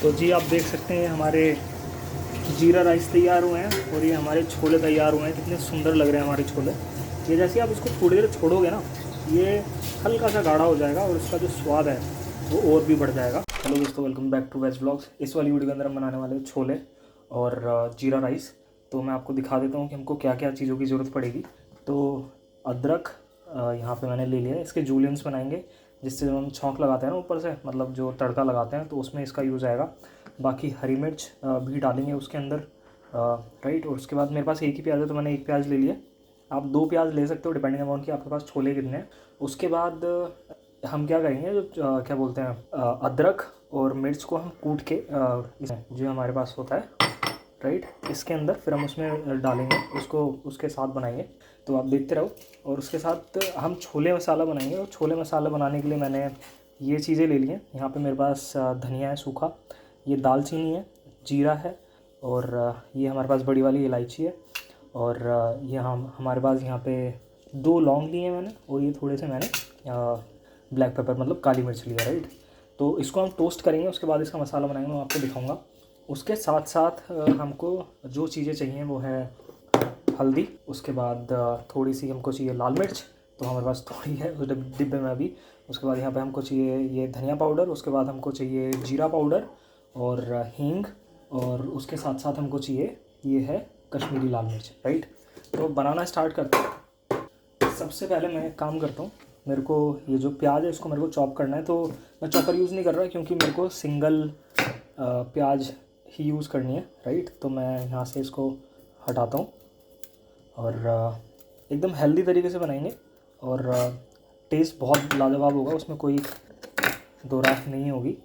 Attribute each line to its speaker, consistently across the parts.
Speaker 1: तो जी आप देख सकते हैं हमारे जीरा राइस तैयार हुए हैं और ये हमारे छोले तैयार हुए हैं। कितने सुंदर लग रहे हैं हमारे छोले। ये जैसे आप इसको थोड़ी देर छोड़ोगे ना, ये हल्का सा गाढ़ा हो जाएगा और इसका जो स्वाद है वो और भी बढ़ जाएगा। हेलो दोस्तों, welcome back to veg vlogs. इस वाली वीडियो के अंदर हम बनाने वाले हैं छोले और जीरा राइस। तो मैं आपको दिखा देता हूँ कि हमको क्या क्या चीज़ों की ज़रूरत पड़ेगी। तो अदरक यहाँ पे मैंने ले लिया है, इसके जूलियंस बनाएंगे जिससे जब हम छौंक लगाते हैं ना ऊपर से, मतलब जो तड़का लगाते हैं तो उसमें इसका यूज़ आएगा। बाकी हरी मिर्च भी डालेंगे उसके अंदर, राइट। और उसके बाद मेरे पास एक ही प्याज है तो मैंने एक प्याज ले लिया। आप 2 प्याज ले सकते हो डिपेंडिंग अपॉन कि आपके पास छोले कितने हैं। उसके बाद हम क्या करेंगे, जो क्या बोलते हैं, अदरक और मिर्च को हम कूट के जो हमारे पास होता है, राइट, इसके अंदर फिर हम उसमें डालेंगे, उसको उसके साथ बनाएंगे। तो आप देखते रहो। और उसके साथ हम छोले मसाला बनाएंगे। और छोले मसाला बनाने के लिए मैंने ये चीज़ें ले ली हैं। यहाँ पे मेरे पास धनिया है सूखा, ये दालचीनी है, जीरा है, और ये हमारे पास बड़ी वाली इलायची है, और ये हमारे पास यहाँ पे 2 लौंग लिए हैं मैंने, और ये थोड़े से मैंने ब्लैक पेपर मतलब काली मिर्च लिया, राइट। तो इसको हम टोस्ट करेंगे, उसके बाद इसका मसाला बनाएंगे, मैं आपको दिखाऊंगा। उसके साथ साथ हमको जो चीज़ें चाहिए वो है हल्दी, उसके बाद थोड़ी सी हमको चाहिए लाल मिर्च, तो हमारे पास थोड़ी है उस डिब्बे में अभी। उसके बाद यहाँ पे हमको चाहिए ये धनिया पाउडर, उसके बाद हमको चाहिए जीरा पाउडर और हींग, और उसके साथ साथ हमको चाहिए ये है कश्मीरी लाल मिर्च, राइट। तो बनाना स्टार्ट करते हैं। सबसे पहले मैं एक काम करता हूँ, मेरे को ये जो प्याज है इसको मेरे को चॉप करना है। तो मैं चॉपर यूज़ नहीं कर रहा क्योंकि मेरे को सिंगल प्याज ही यूज़ करनी है, राइट। तो मैं यहाँ से इसको हटाता हूँ और एकदम हेल्दी तरीके से बनाएंगे और टेस्ट बहुत लाजवाब होगा, उसमें कोई दो राय नहीं होगी,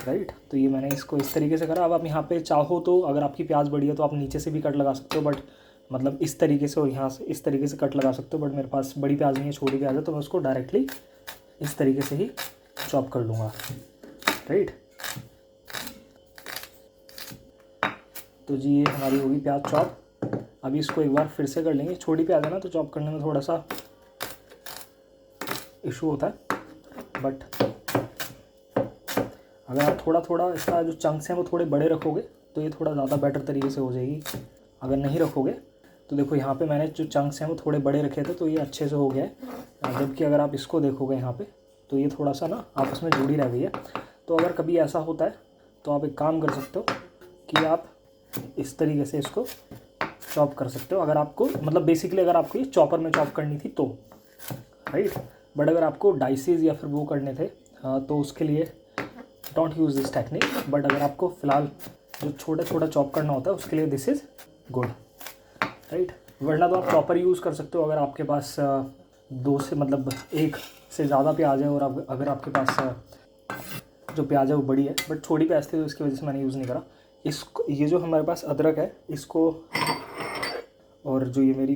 Speaker 1: राइट। तो ये मैंने इसको इस तरीके से करा। अब आप यहाँ पे चाहो तो अगर आपकी प्याज बड़ी है तो आप नीचे से भी कट लगा सकते हो, बट मतलब इस तरीके से और यहाँ से इस तरीके से कट लगा सकते हो। बट मेरे पास बड़ी प्याज नहीं है, छोटी प्याज है, तो मैं उसको डायरेक्टली इस तरीके से ही चॉप कर लूँगा, राइट। तो जी ये हमारी होगी प्याज चॉप। अभी इसको एक बार फिर से कर लेंगे। छोटी प्याज है ना तो चॉप करने में थोड़ा सा इशू होता है, बट अगर आप थोड़ा थोड़ा इसका जो चंक्स हैं वो थोड़े बड़े रखोगे तो ये थोड़ा ज़्यादा बेटर तरीके से हो जाएगी। अगर नहीं रखोगे तो देखो यहाँ पे मैंने जो चंक्स हैं वो थोड़े बड़े रखे थे तो ये अच्छे से हो गया है। जबकि अगर आप इसको देखोगे यहाँ पे तो ये थोड़ा सा ना आपस में जुड़ी रह गई है। तो अगर कभी ऐसा होता है तो आप एक काम कर सकते हो कि आप इस तरीके से इसको चॉप कर सकते हो। अगर आपको मतलब बेसिकली अगर आपको ये चॉपर में चॉप करनी थी तो, राइट। बट अगर आपको डाइसेस या फिर वो करने थे तो उसके लिए don't use this technique. But अगर आपको फ़िलहाल जो छोटा छोटा चॉप करना होता है उसके लिए दिस इज़ गुड, राइट। वरना तो आप चॉपर यूज़ कर सकते हो अगर आपके पास 2 से मतलब 1 से ज़्यादा प्याज है, और अगर आपके पास जो प्याज है वो बड़ी है। बट छोटी प्याज थी तो इसकी वजह से मैंने यूज़ नहीं करा इसको। ये जो हमारे पास अदरक है इसको, और जो ये मेरी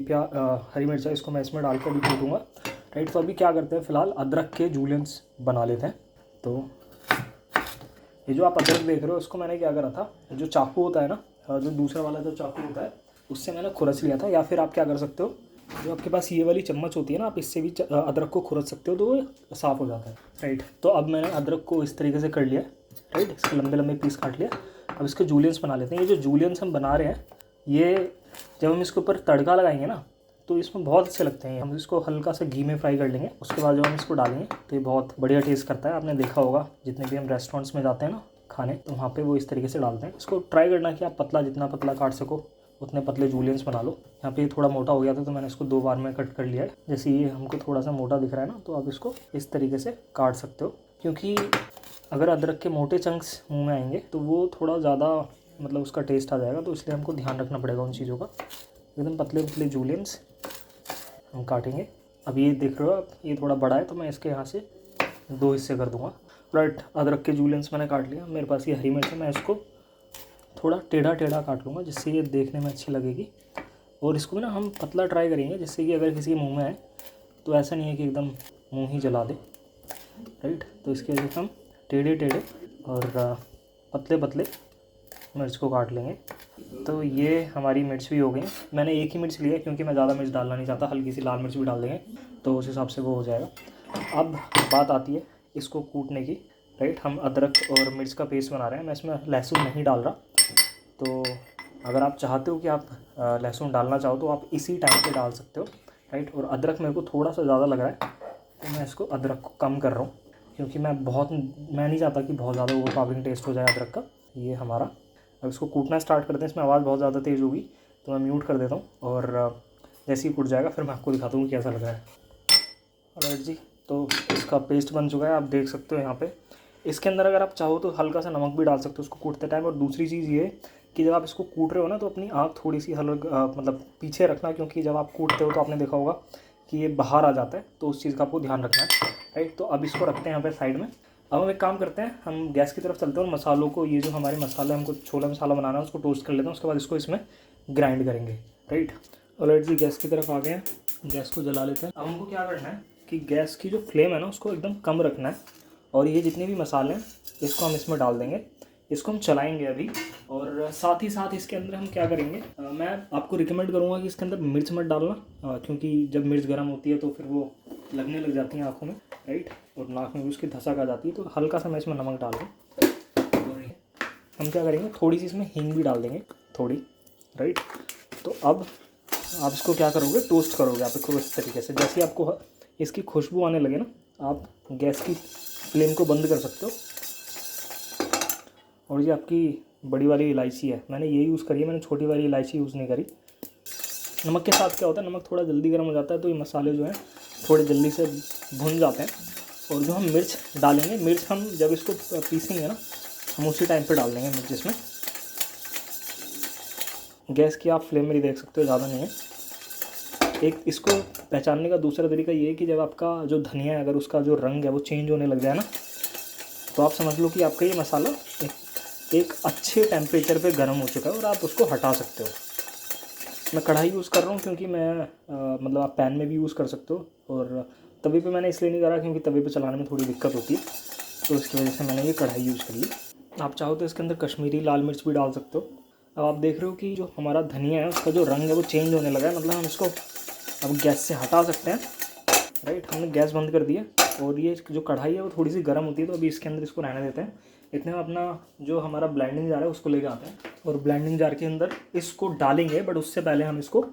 Speaker 1: हरी मिर्च है इसको मैं इसमें डाल कर भी कूटूँगा, राइट। तो अभी क्या करते हैं, फ़िलहाल अदरक के जूलियंस बना लेते हैं। तो ये जो आप अदरक देख रहे हो इसको मैंने क्या करा था, जो चाकू होता है ना, जो दूसरा वाला जो चाकू होता है उससे मैंने खुरच लिया था। या फिर आप क्या कर सकते हो, जो आपके पास ये वाली चम्मच होती है ना, आप इससे भी अदरक को खुरच सकते हो तो वो साफ़ हो जाता है, राइट। तो अब मैंने अदरक को इस तरीके से कर लिया, राइट। इसके लंबे लंबे पीस काट लिया। अब इसके जूलियंस बना लेते हैं। ये जो जूलियंस हम बना रहे हैं ये जब हम इसके ऊपर तड़का लगाएंगे ना तो इसमें बहुत अच्छे लगते हैं। हम इसको हल्का सा घी में फ्राई कर लेंगे, उसके बाद जब हम इसको डालेंगे तो ये बहुत बढ़िया टेस्ट करता है। आपने देखा होगा जितने भी हम रेस्टोरेंट्स में जाते हैं ना खाने, तो वहाँ पे वो इस तरीके से डालते हैं। इसको ट्राई करना कि आप पतला, जितना पतला काट सको उतने पतले जूलियंस बना लो। यहाँ पे थोड़ा मोटा हो गया था तो मैंने इसको 2 बार में कट कर लिया है। जैसे ये हमको थोड़ा सा मोटा दिख रहा है ना, तो आप इसको इस तरीके से काट सकते हो। क्योंकि अगर अदरक के मोटे चंक्स मुँह में आएंगे तो वो थोड़ा ज़्यादा मतलब उसका टेस्ट आ जाएगा, तो इसलिए हमको ध्यान रखना पड़ेगा उन चीज़ों का। एकदम पतले पतले जूलियंस हम काटेंगे। अब ये देख रहे हो आप, ये थोड़ा बड़ा है तो मैं इसके यहाँ से 2 हिस्से कर दूँगा, राइट। अदरक के जूलियंस मैंने काट लिया। मेरे पास ये हरी मिर्च है, मैं इसको थोड़ा टेढ़ा टेढ़ा काट लूँगा जिससे ये देखने में अच्छी लगेगी। और इसको ना हम पतला ट्राई करेंगे जिससे कि अगर किसी के मुँह में आए तो ऐसा नहीं है कि एकदम मुँह ही जला दे, राइट। तो इसकी वजह से हम टेढ़े टेढ़े और पतले पतले मिर्च को काट लेंगे। तो ये हमारी मिर्च भी हो गई। मैंने एक ही मिर्च लिया क्योंकि मैं ज़्यादा मिर्च डालना नहीं चाहता, हल्की सी लाल मिर्च भी डाल देंगे तो उस हिसाब से वो हो जाएगा। अब बात आती है इसको कूटने की, राइट। हम अदरक और मिर्च का पेस्ट बना रहे हैं, मैं इसमें लहसुन नहीं डाल रहा। तो अगर आप चाहते हो कि आप लहसुन डालना चाहो तो आप इसी टाइम पे डाल सकते हो, राइट। और अदरक मेरे को थोड़ा सा ज़्यादा लग रहा है तो मैं इसको अदरक को कम कर रहा हूँ, क्योंकि मैं नहीं चाहता कि बहुत ज़्यादा ओवरपावरिंग टेस्ट हो जाए अदरक का। ये हमारा, अब इसको कूटना स्टार्ट करते हैं। इसमें आवाज़ बहुत ज़्यादा तेज़ होगी तो मैं म्यूट कर देता हूँ, और जैसे ही कूट जाएगा फिर मैं आपको दिखाता हूँ कैसा लग रहा है। राइट जी, तो इसका पेस्ट बन चुका है, आप देख सकते हो यहाँ पे। इसके अंदर अगर आप चाहो तो हल्का सा नमक भी डाल सकते हो उसको कूटते टाइम। और दूसरी चीज़ ये कि जब आप इसको कूट रहे हो ना तो अपनी आँख थोड़ी सी मतलब पीछे रखना, क्योंकि जब आप कूटते हो तो आपने देखा होगा कि ये बाहर आ जाता है, तो उस चीज़ का आपको ध्यान रखना है, राइट। तो अब इसको रखते हैं यहाँ पे साइड में। अब हम एक काम करते हैं, हम गैस की तरफ चलते हैं और मसालों को, ये जो हमारे मसाला, हमको छोला मसाला बनाना है उसको टोस्ट कर लेते हैं। उसके बाद इसको इसमें ग्राइंड करेंगे, राइट। ऑलराइट जी, गैस की तरफ आ गए हैं, गैस को जला लेते हैं। अब हमको क्या करना है कि गैस की जो फ्लेम है ना उसको एकदम कम रखना है, और ये जितने भी मसाले हैं इसको हम इसमें डाल देंगे। इसको हम चलाएंगे अभी, और साथ ही साथ इसके अंदर हम क्या करेंगे, मैं आपको रिकमेंड करूँगा कि इसके अंदर मिर्च मत डालना, क्योंकि जब मिर्च गर्म होती है तो फिर वो लगने लग जाती हैं आँखों में, राइट, और नाक में भी उसकी धसक आ जाती है। तो हल्का सा मैं इसमें नमक डाल दूँ, और हम क्या करेंगे, थोड़ी सी इसमें हींग भी डाल देंगे, थोड़ी, राइट। तो अब आप इसको क्या करोगे, टोस्ट करोगे आप इसको इस तरीके से। जैसे ही आपको इसकी खुशबू आने लगे ना, आप गैस की फ्लेम को बंद कर सकते हो। और ये आपकी बड़ी वाली इलायची है, मैंने ये यूज़ करी है, मैंने छोटी वाली इलायची यूज़ नहीं करी। नमक के साथ क्या होता है, नमक थोड़ा जल्दी गर्म हो जाता है तो ये मसाले जो हैं थोड़े जल्दी से भुन जाते हैं। और जो हम मिर्च डालेंगे, मिर्च हम जब इसको पीसेंगे ना, हम उसी टाइम पे डाल देंगे मिर्च इसमें। गैस की आप फ्लेम मेरी देख सकते हो, ज़्यादा नहीं है। एक इसको पहचानने का दूसरा तरीका ये है कि जब आपका जो धनिया है, अगर उसका जो रंग है वो चेंज होने लग जाए ना, तो आप समझ लो कि आपका ये मसाला एक अच्छे टेम्परेचर पे गर्म हो चुका है और आप उसको हटा सकते हो। मैं कढ़ाई यूज़ कर रहा हूँ, क्योंकि मैं मतलब आप पैन में भी यूज़ कर सकते हो, और तवे पे मैंने इसलिए नहीं करा क्योंकि तवे पे चलाने में थोड़ी दिक्कत होती है, तो इसकी वजह से मैंने ये कढ़ाई यूज़ कर ली। आप चाहो तो इसके अंदर कश्मीरी लाल मिर्च भी डाल सकते हो। अब आप देख रहे हो कि जो हमारा धनिया है उसका जो रंग है वो चेंज होने लगा है, मतलब हम इसको अब गैस से हटा सकते हैं, राइट। हमने गैस बंद कर दिया, और ये जो कढ़ाई है वो थोड़ी सी गर्म होती है, तो अभी इसके अंदर इसको रहने देते हैं। इतने में अपना जो हमारा ब्लेंडिंग जार है उसको लेके आते हैं, और ब्लेंडिंग जार के अंदर इसको डालेंगे। बट उससे पहले हम इसको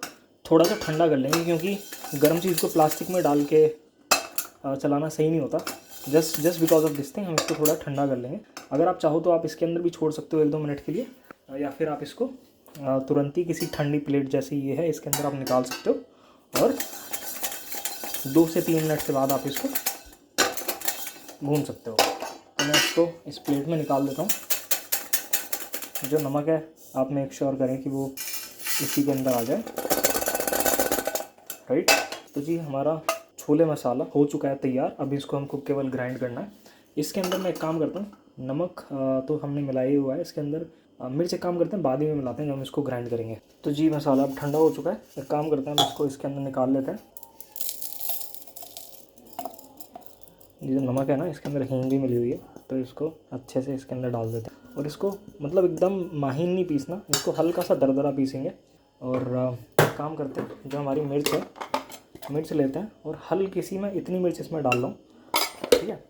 Speaker 1: थोड़ा सा ठंडा कर लेंगे, क्योंकि गर्म चीज़ को प्लास्टिक में डाल के चलाना सही नहीं होता। Just because of this thing हम इसको थोड़ा ठंडा कर लेंगे। अगर आप चाहो तो आप इसके अंदर भी छोड़ सकते हो 1-2 मिनट के लिए, या फिर आप इसको तुरंत ही किसी ठंडी प्लेट जैसी ये है इसके अंदर आप निकाल सकते हो, और 2 से 3 मिनट के बाद आप इसको भून सकते हो। तो मैं इसको इस प्लेट में निकाल देता हूँ। जो नमक है आप मेक श्योर करें कि वो इसी के अंदर आ जाए, राइट। तो जी हमारा छोले मसाला हो चुका है तैयार। अब इसको हमको केवल ग्राइंड करना है। इसके अंदर मैं एक काम करता हूँ, नमक तो हमने मिलाया ही हुआ है, इसके अंदर मिर्च एक काम करते हैं बाद में मिलाते हैं जब हम इसको ग्राइंड करेंगे। तो जी मसाला अब ठंडा हो चुका है, एक काम करते हैं हम इसको इसके अंदर निकाल लेते हैं। ये जो नमक है ना, इसके अंदर हींग भी मिली हुई है, तो इसको अच्छे से इसके अंदर डाल देते हैं। और इसको मतलब एकदम महीन नहीं पीसना, इसको हल्का सा दरदरा पीसेंगे। और काम करते हैं, जो हमारी मिर्च है, मिर्च लेते हैं और हल्की सी, मैं इतनी मिर्च इसमें डाल रहा हूँ, ठीक है।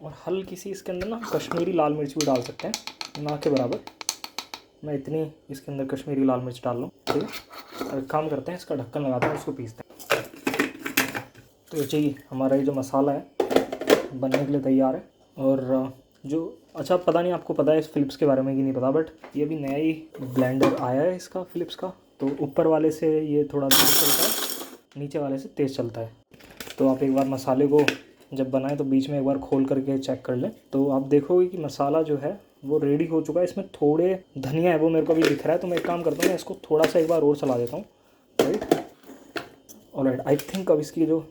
Speaker 1: और हल्की सी इसके अंदर ना कश्मीरी लाल मिर्च भी डाल सकते हैं, ना के बराबर। मैं इतनी इसके अंदर कश्मीरी लाल मिर्च डाल लूँ, ठीक है। और काम करते हैं, इसका ढक्कन लगाते हैं, उसको पीसते हैं। तो जी हमारा ये जो मसाला है बनने के लिए तैयार है। और जो अच्छा, पता नहीं आपको पता है इस फ़िलिप्स के बारे में कि नहीं पता, बट ये अभी नया ही ब्लेंडर आया है इसका, फ़िलिप्स का। तो ऊपर वाले से ये थोड़ा धीरे चलता है, नीचे वाले से तेज़ चलता है। तो आप एक बार मसाले को जब बनाएं तो बीच में एक बार खोल करके चेक कर लें, तो आप देखोगे कि मसाला जो है वो रेडी हो चुका है। इसमें थोड़े धनिया है वो मेरे को अभी दिख रहा है, तो मैं एक काम करता हूँ, मैं इसको थोड़ा सा एक बार और चला देता हूँ, राइट। ऑलराइट, आई थिंक अब इसकी जो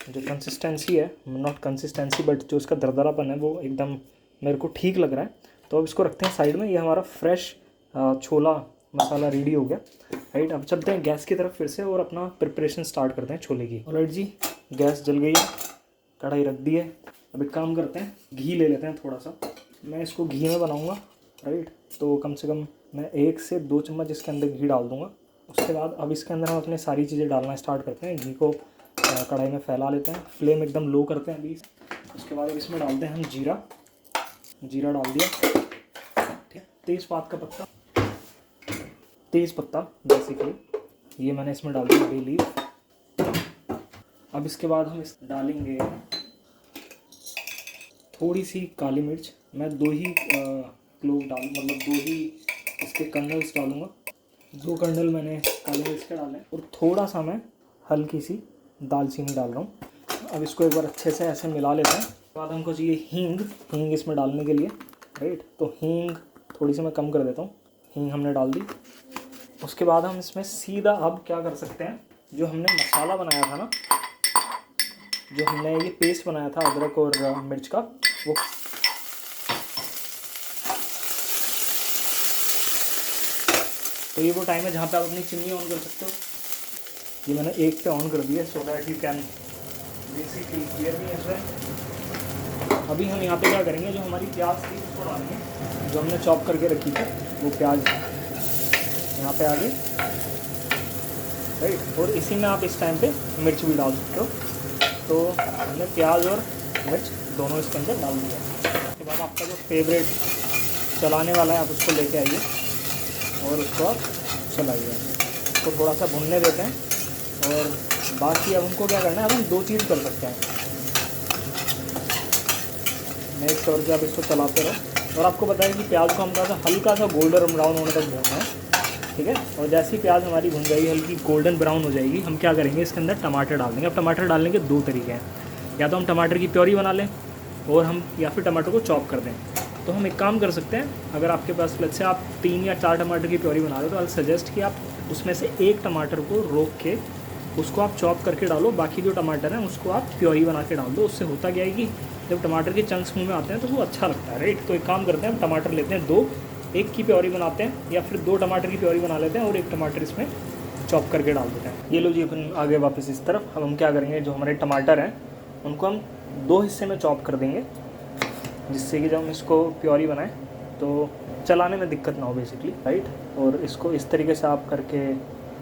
Speaker 1: कंसिस्टेंसी है, नॉट कंसिस्टेंसी बट जो इसका दरदरापन है वो एकदम मेरे को ठीक लग रहा है। तो अब इसको रखते हैं साइड में। ये हमारा फ्रेश छोला मसाला रेडी हो गया, राइट। अब चलते हैं गैस की तरफ फिर से और अपना प्रिपरेशन स्टार्ट करते हैं छोले की। ऑलराइट जी, गैस जल गई है, कढ़ाई रख दी है। अब एक काम करते हैं, घी ले लेते हैं थोड़ा सा। मैं इसको घी में बनाऊँगा, राइट। तो कम से कम मैं 1 से 2 चम्मच इसके अंदर घी डाल दूँगा। उसके बाद अब इसके अंदर हम अपने सारी चीज़ें डालना स्टार्ट करते हैं। घी को कढ़ाई में फैला लेते हैं, फ्लेम एकदम लो करते हैं अभी। उसके बाद अब इसमें डालते हैं हम जीरा डाल दिया, ठीक है। तेज़ पत्ता बेसिकली ये मैंने इसमें डाल दिया, बे लीफ। अब इसके बाद हम इस डालेंगे थोड़ी सी काली मिर्च। मैं 2 ही क्लोव मतलब 2 ही इसके कर्नल्स डालूँगा। 2 कर्नल मैंने काली मिर्च के डाले और थोड़ा सा मैं हल्की सी दालचीनी डाल रहा हूँ। अब इसको एक बार अच्छे से ऐसे मिला लेते हैं। उसके बाद हमको चाहिए हींग इसमें डालने के लिए, राइट। तो हींग थोड़ी सी मैं कम कर देता हूँ। हींग हमने डाल दी। उसके बाद हम इसमें सीधा अब क्या कर सकते हैं, जो हमने मसाला बनाया था ना, जो हमने ये पेस्ट बनाया था अदरक और मिर्च का, वो तो ये वो टाइम है जहाँ पे आप अपनी चिमनी ऑन कर सकते हो। ये मैंने 1 पे ऑन कर दिया so that you can basically clear me as well. अभी हम यहाँ पे क्या करेंगे, जो हमारी प्याज थी उसको डालेंगे, जो हमने चॉप करके रखी थी वो प्याज यहाँ पे आ गई, राइट। और इसी में आप इस टाइम पे मिर्च भी डाल सकते हो। तो हमने प्याज और मिर्च दोनों इसके अंदर डाल दिया। उसके बाद आपका जो फेवरेट चलाने वाला है आप उसको लेके आइए और उसको आप चलाइए। उसको थोड़ा सा भुनने देते हैं। और बाकी अब हमको क्या करना है, अब हम 2 चीज़ कर सकते हैं। मेक श्योर कि आप इसको चलाते रहो। और आपको पता है कि प्याज को हम हल्का सा गोल्डन ब्राउन होने तक भूनना है, ठीक है। और जैसे ही प्याज हमारी भुन जाएगी, हल्की गोल्डन ब्राउन हो जाएगी, हम क्या करेंगे, इसके अंदर टमाटर डाल देंगे। अब टमाटर डालने के 2 तरीके हैं, या तो हम टमाटर की प्योरी बना लें और हम या फिर टमाटर को चॉप कर दें। तो हम एक काम कर सकते हैं, अगर आपके पास लेट्स से आप 3 या 4 टमाटर की प्योरी बना रहे हो तो आई सजेस्ट कि आप उसमें से 1 टमाटर को रोक के उसको आप चॉप करके डालो, बाकी जो टमाटर हैं उसको आप प्योरी बना के डाल दो। उससे होता क्या है कि जब टमाटर के चंक्स मुँह में आते हैं तो वो अच्छा लगता है, राइट। तो एक काम करते हैं, हम टमाटर लेते हैं 2, 1 की प्योरी बनाते हैं, या फिर 2 टमाटर की प्योरी बना लेते हैं और 1 टमाटर इसमें चॉप करके डाल देते हैं। ये लो जी, अपन आगे वापस इस तरफ। अब हम क्या करेंगे, जो हमारे टमाटर हैं उनको हम 2 हिस्से में चॉप कर देंगे, जिससे कि जब हम इसको प्योरी बनाएं तो चलाने में दिक्कत ना हो बेसिकली, राइट। और इसको इस तरीके से आप करके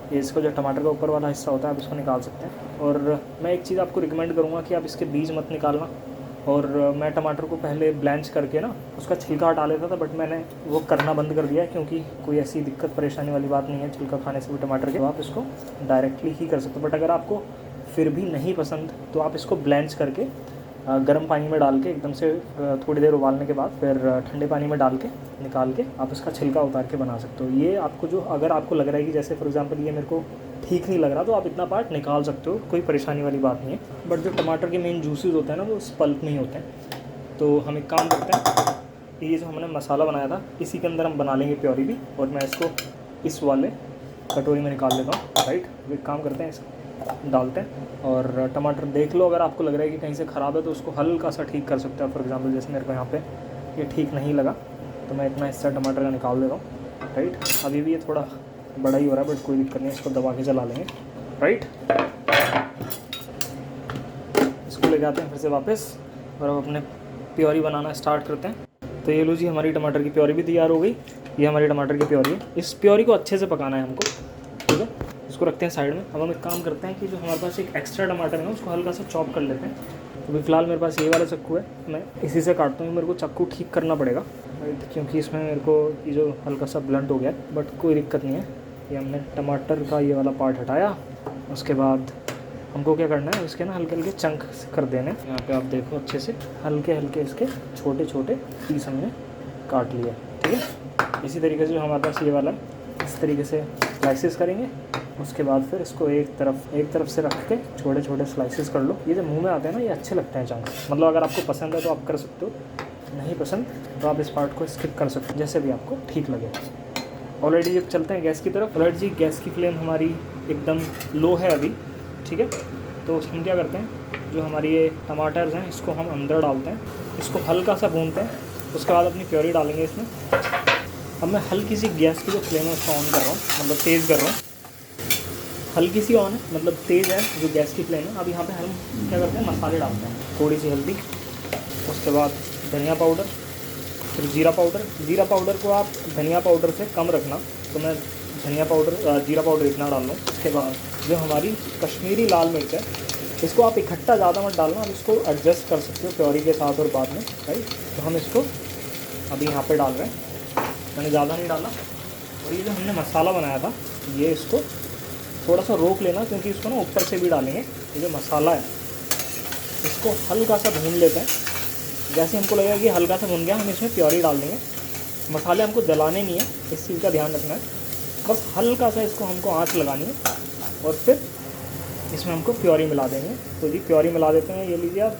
Speaker 1: ये इसको जो टमाटर का ऊपर वाला हिस्सा होता है आप इसको निकाल सकते हैं। और मैं एक चीज़ आपको रिकमेंड करूँगा कि आप इसके बीज मत निकालना। और मैं टमाटर को पहले ब्लैंच करके ना उसका छिलका हटा लेता था, बट मैंने वो करना बंद कर दिया क्योंकि कोई ऐसी दिक्कत परेशानी वाली बात नहीं है छिलका खाने से भी टमाटर के। तो आप इसको डायरेक्टली ही कर सकते हो, बट अगर आपको फिर भी नहीं पसंद तो आप इसको ब्लैंच करके गर्म पानी में डाल के एकदम से थोड़ी देर उबालने के बाद फिर ठंडे पानी में डाल के निकाल के आप इसका छिलका उतार के बना सकते हो। ये आपको जो अगर आपको लग रहा है कि जैसे फॉर एग्जांपल ये मेरे को ठीक नहीं लग रहा, तो आप इतना पार्ट निकाल सकते हो, कोई परेशानी वाली बात नहीं है। बट जो टमाटर के मेन जूसेस होते हैं ना वो उस पल्प में ही होते हैं। तो हम एक काम करते हैं, ये जो हमने मसाला बनाया था इसी के अंदर हम बना लेंगे प्योरी भी, और मैं इसको इस वाले कटोरी में निकाल लेता हूँ, राइट। एक काम करते हैं, इसको डालते हैं। और टमाटर देख लो, अगर आपको लग रहा है कि कहीं से ख़राब है तो उसको हल्का सा ठीक कर सकते हो। फॉर एग्जांपल जैसे मेरे को यहाँ पे ये ठीक नहीं लगा तो मैं इतना हिस्सा टमाटर का निकाल देता हूँ, राइट। अभी भी ये थोड़ा बड़ा ही हो रहा है बट कोई दिक्कत नहीं, इसको दबा के चला लेंगे, राइट। इसको ले जाते हैं फिर से वापस और अब अपने प्योरी बनाना स्टार्ट करते हैं। तो ये लो जी, हमारी टमाटर की प्योरी भी तैयार हो गई। ये हमारी टमाटर की प्योरी है। इस प्योरी को अच्छे से पकाना है हमको, ठीक है। इसको रखते हैं साइड में। अब हम एक काम करते हैं कि जो हमारे पास एक एक्स्ट्रा टमाटर है उसको हल्का सा चॉप कर लेते हैं। तो अभी फ़िलहाल मेरे पास ये वाला चाकू है, मैं इसी से काटता हूँ। मेरे को चाकू ठीक करना पड़ेगा क्योंकि इसमें मेरे को ये जो हल्का सा ब्लंट हो गया, बट कोई दिक्कत नहीं है। ये हमने टमाटर का ये वाला पार्ट हटाया। उसके बाद हमको क्या करना है, इसके ना हल्के हल्के चंक कर देने। यहाँ पे आप देखो अच्छे से हल्के हल्के इसके छोटे छोटे पीस हमने काट लिए, ठीक है। इसी तरीके से जो हमारे पास ये वाला इस तरीके से स्लाइसेस करेंगे। उसके बाद फिर इसको एक तरफ से रख के छोटे छोटे स्लाइसेस कर लो। ये जो मुंह में आते हैं ना ये अच्छे लगते हैं चंक, मतलब अगर आपको पसंद है तो आप कर सकते हो, नहीं पसंद तो आप इस पार्ट को स्किप कर सकते हो, जैसे भी आपको ठीक लगे। ऑलरेडी जब चलते हैं गैस की तरफ, ऑलरेडी जी गैस की फ्लेम हमारी एकदम लो है अभी, ठीक है। तो हम क्या करते हैं, जो हमारी ये टमाटर्स हैं इसको हम अंदर डालते हैं, इसको हल्का सा भूनते हैं। उसके बाद अपनी प्योरी डालेंगे इसमें। अब मैं हल्की सी गैस की जो फ्लेम है उसको ऑन कर रहा हूँ, मतलब तेज़ कर रहा हूँ। हल्की सी ऑन है मतलब तेज़ है जो गैस की फ्लेम है। अब यहाँ पे हम क्या करते हैं, मसाले डालते हैं। थोड़ी सी हल्दी, उसके बाद धनिया पाउडर, फिर जीरा पाउडर। जीरा पाउडर को आप धनिया पाउडर से कम रखना, तो मैं जीरा पाउडर इतना डाल लूँ। उसके बाद जो हमारी कश्मीरी लाल मिर्च है इसको आप इकट्ठा ज़्यादा मत डालना, आप इसको एडजस्ट कर सकते हो प्योरी के साथ और बाद में, राइट। तो हम इसको अभी यहाँ पे डाल रहे हैं, मैंने ज़्यादा नहीं डाला। और ये जो हमने मसाला बनाया था ये इसको थोड़ा सा रोक लेना, क्योंकि इसको ना ऊपर से भी डालेंगे। ये जो मसाला है इसको हल्का सा भून लेते हैं। जैसे हमको लगेगा कि हल्का सा भून गया, हम इसमें प्योरी डाल देंगे। मसाले हमको जलाने नहीं है, इस चीज़ का ध्यान रखना है। बस हल्का सा इसको हमको आँच लगानी है और फिर इसमें हमको प्योरी मिला देंगे। तो जी प्योरी मिला देते हैं, ये लीजिए आप,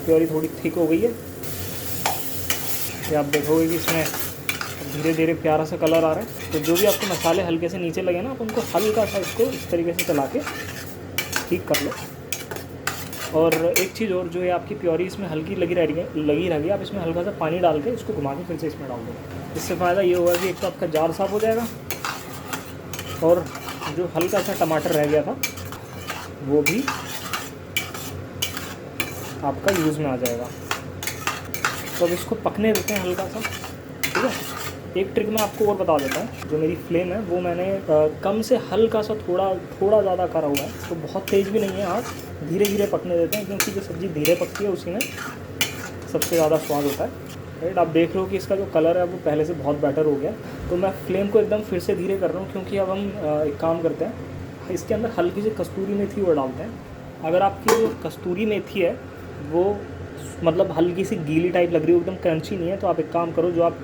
Speaker 1: प्योरी थोड़ी थिक हो गई है। ये आप देखोगे कि इसमें धीरे धीरे प्यारा सा कलर आ रहा है। तो जो भी आपके मसाले हल्के से नीचे लगे ना, आप उनको हल्का सा इसको इस तरीके से चला के ठीक कर लो। और एक चीज़ और, जो है आपकी प्योरी इसमें हल्की लगी रहेगी, आप इसमें हल्का सा पानी डाल के इसको घुमा के फिर से इसमें डाल दो। इससे फ़ायदा ये होगा कि एक तो आपका जार साफ़ हो जाएगा और जो हल्का सा टमाटर रह गया था वो भी आपका यूज़ में आ जाएगा। तो अब इसको पकने देते हैं हल्का सा, ठीक है। एक ट्रिक मैं आपको और बता देता हूँ। जो मेरी फ्लेम है वो मैंने कम से हल्का सा थोड़ा ज़्यादा करा हुआ है, तो बहुत तेज़ भी नहीं है। आँच धीरे धीरे पकने देते हैं, क्योंकि जो सब्ज़ी धीरे पकती है उसी में सबसे ज़्यादा स्वाद होता है, राइट। आप देख रहे हो कि इसका जो कलर है वो पहले से बहुत बेटर हो गया। तो मैं फ्लेम को एकदम फिर से धीरे कर रहा हूँ, क्योंकि अब हम एक काम करते हैं, इसके अंदर हल्की सी कस्तूरी मेथी और डालते हैं। अगर आपकी जो कस्तूरी मेथी है वो मतलब हल्की सी गीली टाइप लग रही हो, एकदम क्रंची नहीं है, तो आप एक काम करो, जो आप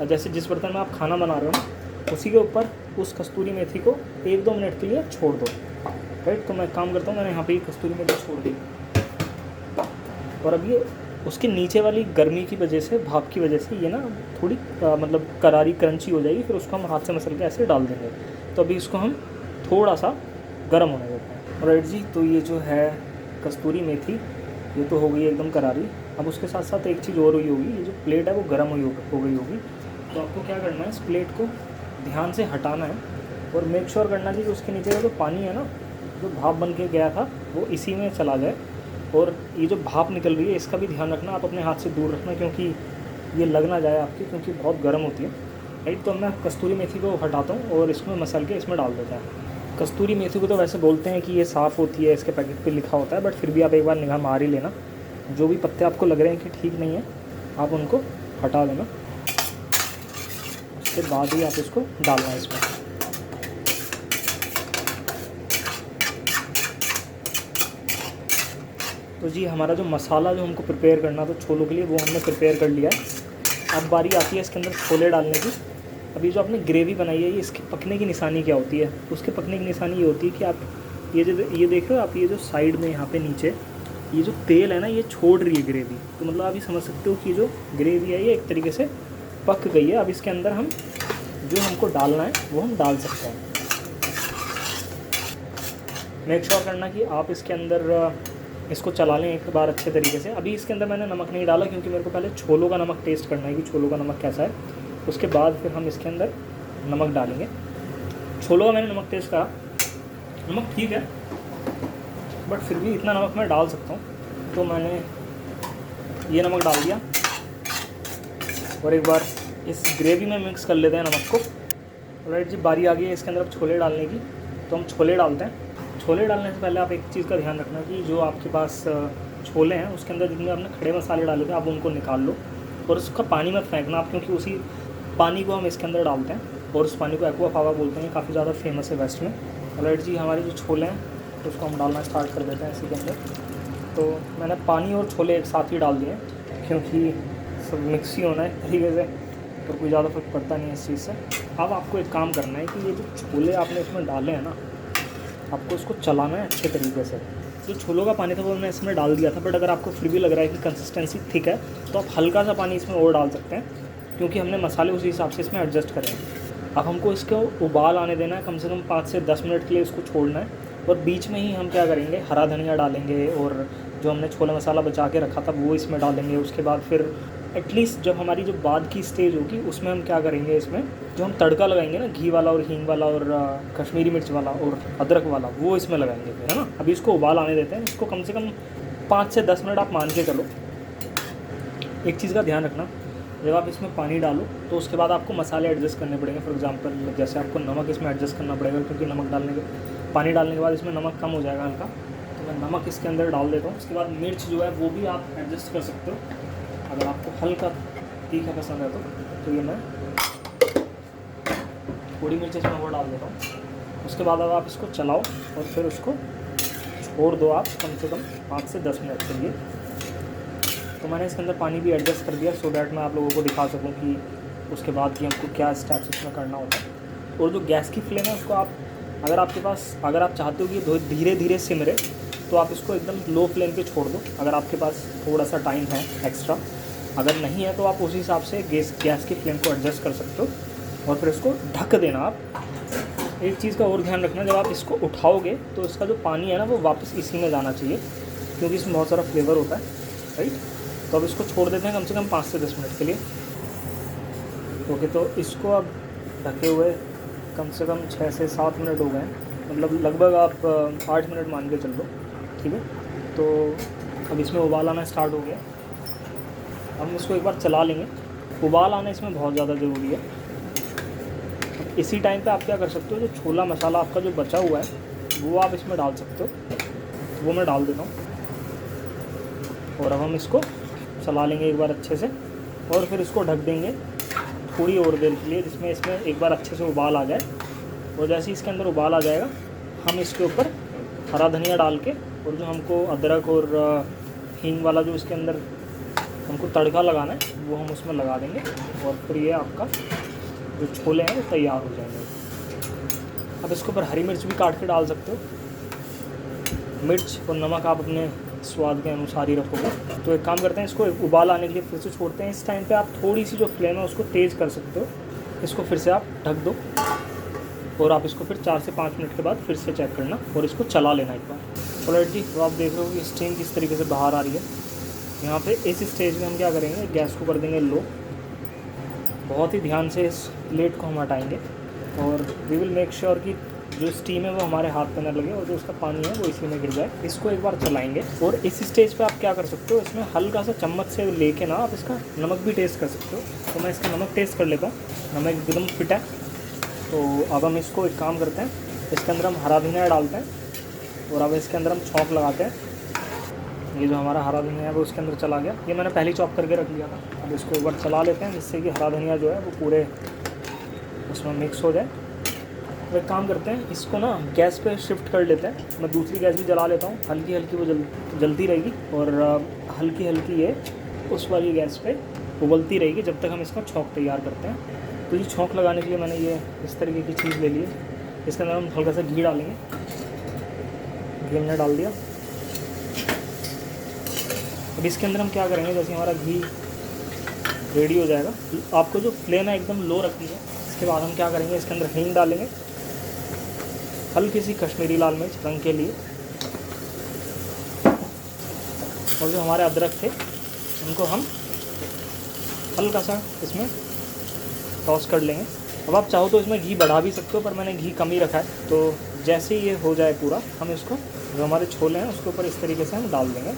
Speaker 1: जैसे जिस बर्तन में आप खाना बना रहे हो उसी के ऊपर उस कस्तूरी मेथी को 1-2 मिनट के लिए छोड़ दो, राइट। तो मैं काम करता हूँ, मैंने यहाँ पे कस्तूरी मेथी छोड़ दी और अब ये उसके नीचे वाली गर्मी की वजह से, भाप की वजह से ये ना थोड़ी मतलब करारी क्रंची हो जाएगी। फिर उसको हम हाथ से मसल के ऐसे डाल देंगे। तो अभी इसको हम थोड़ा सा गर्म होने देते हैं, राइट जी। तो ये जो है कस्तूरी मेथी ये तो हो गई एकदम करारी। अब उसके साथ साथ एक चीज़ और हुई होगी, ये जो प्लेट है वो गर्म हो गई होगी। तो आपको क्या करना है, इस प्लेट को ध्यान से हटाना है और मेक श्योर करना चाहिए कि उसके नीचे का जो पानी है ना, जो भाप बन के गया था वो इसी में चला जाए। और ये जो भाप निकल रही है इसका भी ध्यान रखना, आप अपने हाथ से दूर रखना, क्योंकि ये लग ना जाए आपकी, क्योंकि बहुत गर्म होती है, राइट। तो मैं कस्तूरी मेथी को हटाता हूँ और इसमें मसल के इसमें डाल देता है। कस्तूरी मेथी को तो वैसे बोलते हैं कि ये साफ़ होती है, इसके पैकेट पे लिखा होता है, बट फिर भी आप एक बार निगाह मार ही लेना। जो भी पत्ते आपको लग रहे हैं कि ठीक नहीं है, आप उनको हटा देना। उसके बाद ही आप इसको डालना है इसमें। तो जी हमारा जो मसाला जो हमको प्रिपेयर करना था छोलों के लिए, वो हमने प्रिपेयर कर लिया है। अब बारी आती है इसके अंदर छोले डालने की। अभी जो आपने ग्रेवी बनाई है, ये इसके पकने की निशानी क्या होती है? उसके पकने की निशानी ये होती है कि आप ये देख रहे हो आप, ये जो साइड में यहाँ पे नीचे ये जो तेल है ना, ये छोड़ रही है ग्रेवी। तो मतलब आप ये समझ सकते हो कि जो ग्रेवी है ये एक तरीके से पक गई है। अब इसके अंदर हम जो हमको डालना है वो हम डाल सकते हैं। मेक श्योर करना कि आप इसके अंदर इसको चला लें एक बार अच्छे तरीके से। अभी इसके अंदर मैंने नमक नहीं डाला, क्योंकि मेरे को पहले छोलों का नमक टेस्ट करना है कि छोलों का नमक कैसा है। उसके बाद फिर हम इसके अंदर नमक डालेंगे। छोलों का मैंने नमक टेस्ट करा, नमक ठीक है, बट फिर भी इतना नमक मैं डाल सकता हूँ। तो मैंने ये नमक डाल दिया और एक बार इस ग्रेवी में मिक्स कर लेते हैं नमक को। राइट जी, बारी आ गई है इसके अंदर अब छोले डालने की। तो हम छोले डालते हैं। छोले डालने से पहले आप एक चीज़ का ध्यान रखना कि जो आपके पास छोले हैं उसके अंदर जितने आपने खड़े मसाले डाले थे आप उनको निकाल लो और उसका पानी मत फेंकना आप, क्योंकि उसी पानी को हम इसके अंदर डालते हैं और उस पानी को एक्वा फावा बोलते हैं, काफ़ी ज़्यादा फेमस है वेस्ट में। राइट जी, हमारे जो छोले हैं उसको हम डालना स्टार्ट कर देते हैं इसी के अंदर। तो मैंने पानी और छोले एक साथ ही डाल दिए क्योंकि सब मिक्स ही होना है तरीके से, तो कोई ज़्यादा फर्क पड़ता नहीं है इस चीज़ से। अब आपको एक काम करना है कि ये जो छोले आपने इसमें डाले हैं ना, आपको इसको चलाना है अच्छे तरीके से। जो छोलों का पानी था वो मैंने इसमें डाल दिया था, बट अगर आपको फिर भी लग रहा है कि कंसिस्टेंसी थिक है तो आप हल्का सा पानी इसमें और डाल सकते हैं, क्योंकि हमने मसाले उसी हिसाब से इसमें एडजस्ट करें। अब हमको इसको उबाल आने देना है, कम से कम 5 से 10 मिनट के लिए इसको छोड़ना है। और बीच में ही हम क्या करेंगे, हरा धनिया डालेंगे और जो हमने छोला मसाला बचा के रखा था वो इसमें डालेंगे। उसके बाद फिर एटलीस्ट जब हमारी जो बाद की स्टेज होगी उसमें हम क्या करेंगे, इसमें जो हम तड़का लगाएंगे ना, घी वाला और हींग वाला और कश्मीरी मिर्च वाला और अदरक वाला, वो इसमें लगाएंगे फिर, है ना। अभी इसको उबाल आने देते हैं। इसको कम से कम 5 से 10 मिनट आप मान के चलो। एक चीज़ का ध्यान रखना, जब आप इसमें पानी डालो तो उसके बाद आपको मसाले एडजस्ट करने पड़ेंगे। फॉर एग्जांपल जैसे आपको नमक इसमें एडजस्ट करना पड़ेगा, क्योंकि नमक डालने के पानी डालने के बाद इसमें नमक कम हो जाएगा हल्का। तो मैं नमक इसके अंदर डाल देता हूँ। उसके बाद मिर्च जो है वो भी आप एडजस्ट कर सकते हो, अगर आपको हल्का तीखा पसंद है तो ये मैं थोड़ी मिर्च इसमें वो डाल देता हूँ। उसके बाद अब आप इसको चलाओ और फिर उसको छोड़ दो आप कम से कम 5 से 10 मिनट के लिए। तो मैंने इसके अंदर पानी भी एडजस्ट कर दिया सो दैट मैं आप लोगों को दिखा सकूँ कि उसके बाद कि हमको क्या स्टेप्स इसमें करना होता है। और जो गैस की फ्लेम है उसको आप अगर आप चाहते हो कि धीरे धीरे सिम रहे तो आप इसको एकदम लो फ्लेम पे छोड़ दो, अगर आपके पास थोड़ा सा टाइम है एक्स्ट्रा। अगर नहीं है तो आप उसी हिसाब से गैस की फ्लेम को एडजस्ट कर सकते हो और फिर इसको ढक देना। आप एक चीज़ का और ध्यान रखना, जब आप इसको उठाओगे तो इसका जो पानी है ना वो वापस इसी में जाना चाहिए, क्योंकि इसमें बहुत सारा फ्लेवर होता है, राइट। तो अब इसको छोड़ देते हैं कम से कम 5 से 10 मिनट के लिए। ओके, तो इसको अब ढके हुए कम से कम 6 से 7 मिनट हो गए हैं, मतलब लगभग आप 8 मिनट मान के चल लो, ठीक है। तो अब इसमें उबाल आना स्टार्ट हो गया। हम इसको एक बार चला लेंगे। उबाल आना इसमें बहुत ज़्यादा ज़रूरी है। इसी टाइम पे आप क्या कर सकते हो, जो छोला मसाला आपका जो बचा हुआ है वो आप इसमें डाल सकते हो, वो मैं डाल देता हूँ। और अब हम इसको चला लेंगे एक बार अच्छे से और फिर इसको ढक देंगे थोड़ी और देर के लिए, जिसमें इसमें एक बार अच्छे से उबाल आ जाए। और जैसे ही इसके अंदर उबाल आ जाएगा हम इसके ऊपर हरा धनिया डाल के और जो हमको अदरक और हींग वाला जो इसके अंदर हमको तड़का लगाना है वो हम उसमें लगा देंगे और फिर ये आपका जो छोले हैं वो तैयार हो जाएंगे। अब इसके ऊपर हरी मिर्च भी काट के डाल सकते हो। मिर्च और नमक आप अपने स्वाद के अनुसार ही रखोगे। तो एक काम करते हैं, इसको उबाल आने के लिए फिर से छोड़ते हैं। इस टाइम पे आप थोड़ी सी जो फ्लेम है उसको तेज़ कर सकते हो। इसको फिर से आप ढक दो और आप इसको फिर 4 से 5 मिनट के बाद फिर से चेक करना और इसको चला लेना एक बार। ऑलराइट जी, तो आप देख रहे हो कि स्टीम किस तरीके से बाहर आ रही है। यहाँ पे इस स्टेज में हम क्या करेंगे, गैस को कर देंगे लो। बहुत ही ध्यान से इस प्लेट को हम हटाएंगे और वी विल मेक श्योर कि जो स्टीम है वो हमारे हाथ पे न लगे और जो उसका पानी है वो इसी में गिर जाए। इसको एक बार चलाएंगे और इस स्टेज पे आप क्या कर सकते हो, इसमें हल्का सा चम्मच से लेके ना आप इसका नमक भी टेस्ट कर सकते हो। तो मैं इसका नमक टेस्ट कर लेता हूँ। नमक एकदम फिट है। तो अब हम इसको एक काम करते हैं, इसके अंदर हम हरा धनिया डालते हैं और अब इसके अंदर हम छौंक लगाते हैं। ये जो हमारा हरा धनिया है वो उसके अंदर चला गया, ये मैंने पहले चॉप करके रख लिया था। अब इसको एक बार चला लेते हैं जिससे कि हरा धनिया जो है वो पूरे उसमें मिक्स हो जाए। तो एक काम करते हैं, इसको ना गैस पे शिफ्ट कर लेते हैं। मैं दूसरी गैस भी जला लेता हूँ, हल्की हल्की वो जलती रहेगी और हल्की हल्की ये उस वाली गैस पे उबलती रहेगी जब तक हम इसका छौंक तैयार करते हैं। तो ये छौंक लगाने के लिए मैंने ये इस तरीके की चीज़ ले ली है। इसके अंदर हम हल्का सा घी डालेंगे। घी हमने डाल दिया। अब इसके अंदर हम क्या करेंगे, जैसे हमारा घी रेडी हो जाएगा, आपको जो फ्लेम है एकदम लो रखनी है। इसके बाद हम क्या करेंगे, इसके अंदर हींग डालेंगे, हल्की सी कश्मीरी लाल मिर्च रंग के लिए, और जो हमारे अदरक थे उनको हम हल्का सा इसमें टॉस कर लेंगे। अब आप चाहो तो इसमें घी बढ़ा भी सकते हो, पर मैंने घी कम ही रखा है। तो जैसे ही ये हो जाए पूरा, हम इसको जो हमारे छोले हैं उसके ऊपर इस तरीके से हम डाल देंगे,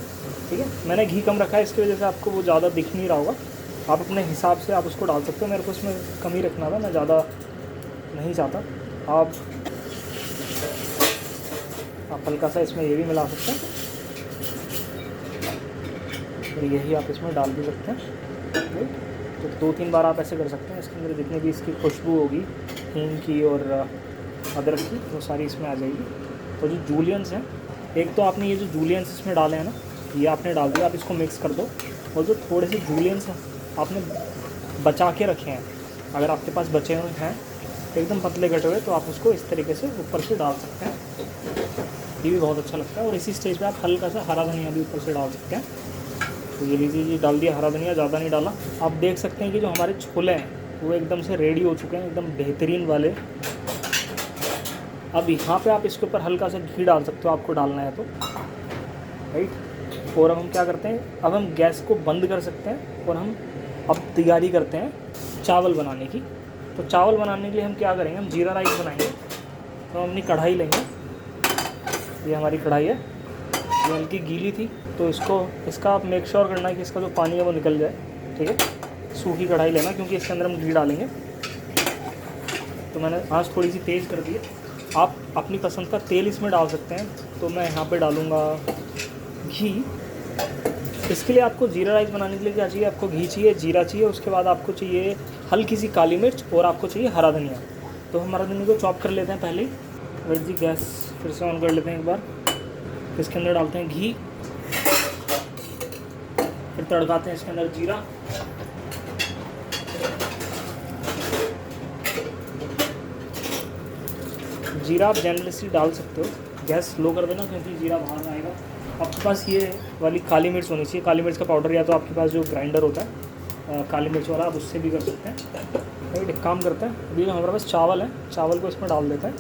Speaker 1: ठीक है। मैंने घी कम रखा है, इसकी वजह से आपको वो ज़्यादा दिख नहीं रहा होगा। आप अपने हिसाब से आप उसको डाल सकते हो। मेरे को इसमें कम ही रखना था, मैं ज़्यादा नहीं चाहता। आप हल्का सा इसमें ये भी मिला सकते हैं और यही आप इसमें डाल भी सकते हैं। तो 2-3 बार आप ऐसे कर सकते हैं। इसके अंदर जितनी भी इसकी खुशबू होगी हींग की और अदरक की, वो सारी इसमें आ जाएगी। तो जो जूलियंस हैं, एक तो आपने ये जो जूलियंस इसमें डाले हैं ना, ये आपने डाल दिया। आप इसको मिक्स कर दो और जो थोड़े से जूलियंस आपने बचा के रखे हैं, अगर आपके पास बचे हुए हैं एकदम पतले कटे हुए, तो आप उसको इस तरीके से ऊपर से डाल सकते हैं। ये भी बहुत अच्छा लगता है। और इसी स्टेज पे आप हल्का सा हरा धनिया भी ऊपर से डाल सकते हैं। तो ये लीजिए जी, डाल दिया हरा धनिया, ज़्यादा नहीं डाला। आप देख सकते हैं कि जो हमारे छोले हैं वो एकदम से रेडी हो चुके हैं, एकदम बेहतरीन वाले। अब यहाँ पे आप इसके ऊपर हल्का सा घी डाल सकते हो, आपको डालना है तो, राइट। और अब हम क्या करते हैं, अब हम गैस को बंद कर सकते हैं और हम अब तैयारी करते हैं चावल बनाने की। तो चावल बनाने के लिए हम क्या करेंगे, हम जीरा राइस बनाएंगे। तो हम अपनी कढ़ाई लेंगे, ये हमारी कढ़ाई है, ये हल्की गीली थी, तो इसका आप मेक श्योर करना है कि इसका जो पानी है वो निकल जाए, ठीक है। सूखी कढ़ाई लेना, क्योंकि इसके अंदर हम घी डालेंगे। तो मैंने आँच थोड़ी सी तेज़ कर दी है। आप अपनी पसंद का तेल इसमें डाल सकते हैं, तो मैं यहाँ पे डालूँगा घी। इसके लिए आपको जीरा राइस बनाने के लिए क्या चाहिए, आपको घी चाहिए, जीरा चाहिए, उसके बाद आपको चाहिए हल्की सी काली मिर्च और आपको चाहिए हरा धनिया। तो हम हरा धनिया को चॉप कर लेते हैं पहले ही। वेट जी, गैस फिर से ऑन कर लेते हैं एक बार। इसके अंदर डालते हैं घी, फिर तड़काते हैं इसके अंदर जीरा, जीरा आप जनरली डाल सकते हो, गैस लो कर देना क्योंकि जीरा बाहर आएगा। आपके पास ये वाली काली मिर्च होनी चाहिए, काली मिर्च का पाउडर, या तो आपके पास जो ग्राइंडर होता है काली मिर्च वाला, आप उससे भी कर सकते हैं। राइट, एक काम करते हैं, अभी जो हमारे पास चावल है, चावल को इसमें डाल देते हैं।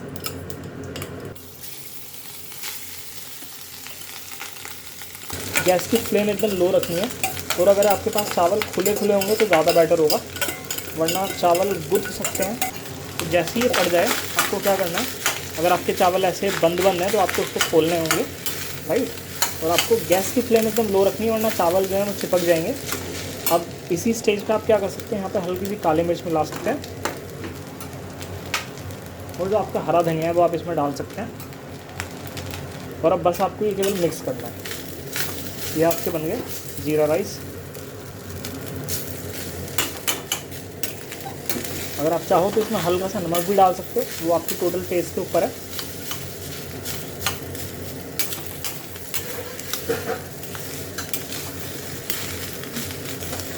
Speaker 1: गैस की फ्लेम एकदम लो रखनी है, और अगर आपके पास चावल खुले खुले होंगे तो ज़्यादा बेटर होगा, वरना चावल बुझ सकते हैं। तो जैसे ही ये पड़ जाए आपको क्या करना है, अगर आपके चावल ऐसे बंद हैं तो आपको उसको खोलने होंगे। राइट, और आपको गैस की फ्लेम एकदम लो रखनी है, वरना चावल जो है वो चिपक जाएंगे। अब इसी स्टेज पे आप क्या कर सकते हैं, यहाँ पे हल्की सी काली मिर्च मिला सकते हैं, और जो आपका हरा धनिया है वो आप इसमें डाल सकते हैं। और अब बस आपको ये केवल मिक्स करना है। ये आपके बन गए जीरा राइस। अगर आप चाहो तो इसमें हल्का सा नमक भी डाल सकते हो, वो आपके टोटल टेस्ट के ऊपर है।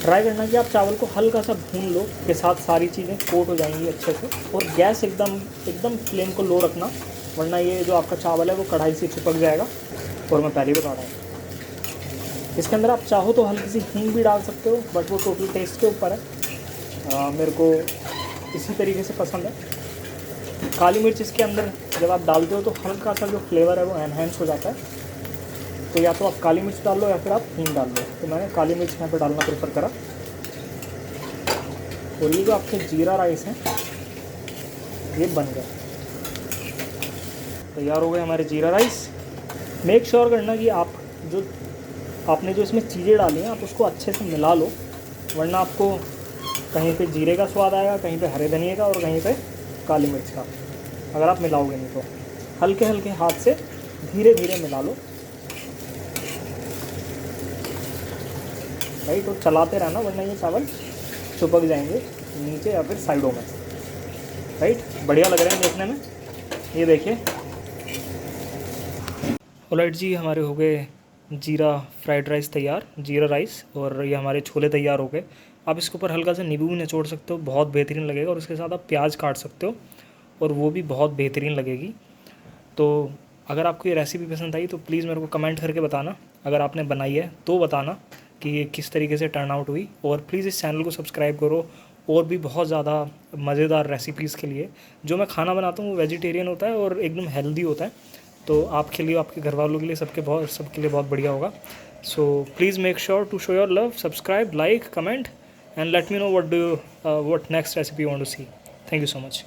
Speaker 1: ट्राई करना कि आप चावल को हल्का सा भून लो, के साथ सारी चीज़ें कोट हो जाएंगी अच्छे से। और गैस एकदम फ्लेम को लो रखना, वरना ये जो आपका चावल है वो कढ़ाई से चिपक जाएगा। और मैं पहले ही बता रहा हूँ, इसके अंदर आप चाहो तो हल्की सी हींग भी डाल सकते हो, बट वो टोटल टेस्ट के ऊपर है। मेरे को इसी तरीके से पसंद है। काली मिर्च इसके अंदर जब आप डालते हो तो हल्का सा जो फ्लेवर है वो एनहेंस हो जाता है। तो या तो आप काली मिर्च डाल लो या फिर आप हींग डाल लो, तो मैंने काली मिर्च यहाँ पे डालना प्रेफर करा। और ये जो आपके जीरा राइस हैं ये बन गए, तैयार हो गए हमारे जीरा राइस। मेक श्योर करना कि आपने जो इसमें चीज़ें डाली हैं आप उसको अच्छे से मिला लो, वरना आपको कहीं पे जीरे का स्वाद आएगा, कहीं पे हरे धनिए का, और कहीं पे काली मिर्च का, अगर आप मिलाओगे नहीं तो। हल्के हल्के हाथ से धीरे धीरे मिला लो। राइट, तो चलाते रहना, वरना ये चावल चिपक जाएंगे नीचे या फिर साइडों में। राइट, बढ़िया लग रहे हैं देखने में, ये देखिए। ऑलराइट जी, हमारे हो गए जीरा फ्राइड राइस तैयार, जीरा राइस, और ये हमारे छोले तैयार हो गए। आप इसके ऊपर हल्का सा नींबू भी निचोड़ सकते हो, बहुत बेहतरीन लगेगा। और उसके साथ आप प्याज काट सकते हो और वो भी बहुत बेहतरीन लगेगी। तो अगर आपको ये रेसिपी पसंद आई तो प्लीज़ मेरे को कमेंट करके बताना, अगर आपने बनाई है तो बताना कि ये किस तरीके से टर्न आउट हुई। और प्लीज़ इस चैनल को सब्सक्राइब करो, और भी बहुत ज़्यादा मज़ेदार रेसिपीज़ के लिए। जो मैं खाना बनाता हूँ वो वेजिटेरियन होता है और एकदम हेल्दी होता है, तो आपके लिए, आपके घर वालों के लिए, सबके लिए बहुत बढ़िया होगा। So please make sure to show your love, subscribe, like, comment, and let me know what next recipe you want to see. Thank you so much.